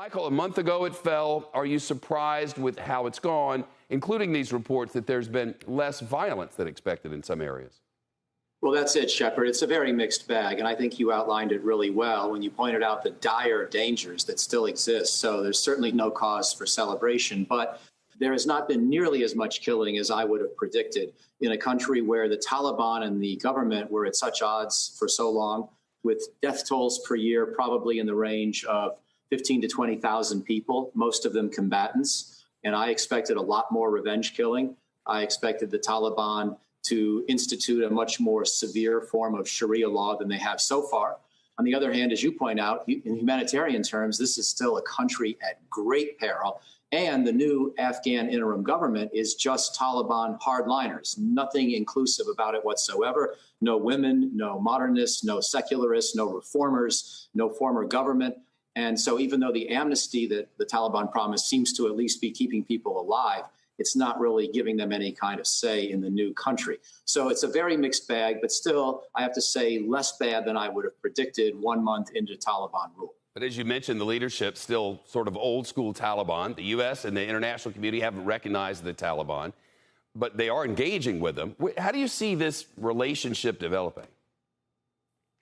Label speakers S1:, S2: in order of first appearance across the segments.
S1: Michael, a month ago it fell. Are you surprised with how it's gone, including these reports that there's been less violence than expected in some areas?
S2: Well, that's it, Shepard. It's a very mixed bag, and I think you outlined it really well when you pointed out the dire dangers that still exist. So there's certainly no cause for celebration, but there has not been nearly as much killing as I would have predicted in a country where the Taliban and the government were at such odds for so long, with death tolls per year probably in the range of 15 to 20,000 people, most of them combatants. And I expected a lot more revenge killing. I expected the Taliban to institute a much more severe form of Sharia law than they have so far. On the other hand, as you point out, in humanitarian terms, this is still a country at great peril. And the new Afghan interim government is just Taliban hardliners, nothing inclusive about it whatsoever. No women, no modernists, no secularists, no reformers, no former government. And so even though the amnesty that the Taliban promised seems to at least be keeping people alive, it's not really giving them any kind of say in the new country. So it's a very mixed bag, but still, I have to say, less bad than I would have predicted 1 month into Taliban rule.
S1: But as you mentioned, the leadership still sort of old school Taliban. The U.S. and the international community haven't recognized the Taliban, but they are engaging with them. How do you see this relationship developing?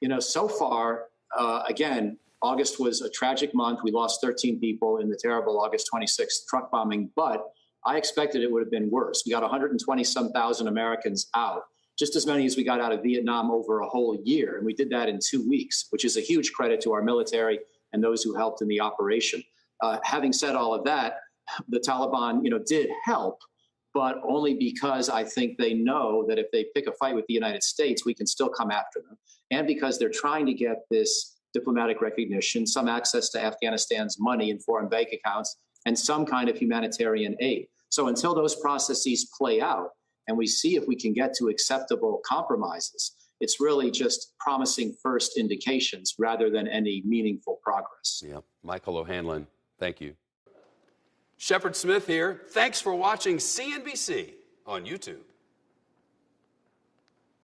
S2: You know, so far, again, August was a tragic month. We lost 13 people in the terrible August 26th truck bombing, but I expected it would have been worse. We got 120-some thousand Americans out, just as many as we got out of Vietnam over a whole year. And we did that in 2 weeks, which is a huge credit to our military and those who helped in the operation. Having said all of that, the Taliban, did help, but only because I think they know that if they pick a fight with the United States, we can still come after them. And because they're trying to get this diplomatic recognition, some access to Afghanistan's money in foreign bank accounts, and some kind of humanitarian aid. So until those processes play out and we see if we can get to acceptable compromises, it's really just promising first indications rather than any meaningful progress.
S1: Yeah. Michael O'Hanlon, thank you.
S3: Shepard Smith here. Thanks for watching CNBC on YouTube.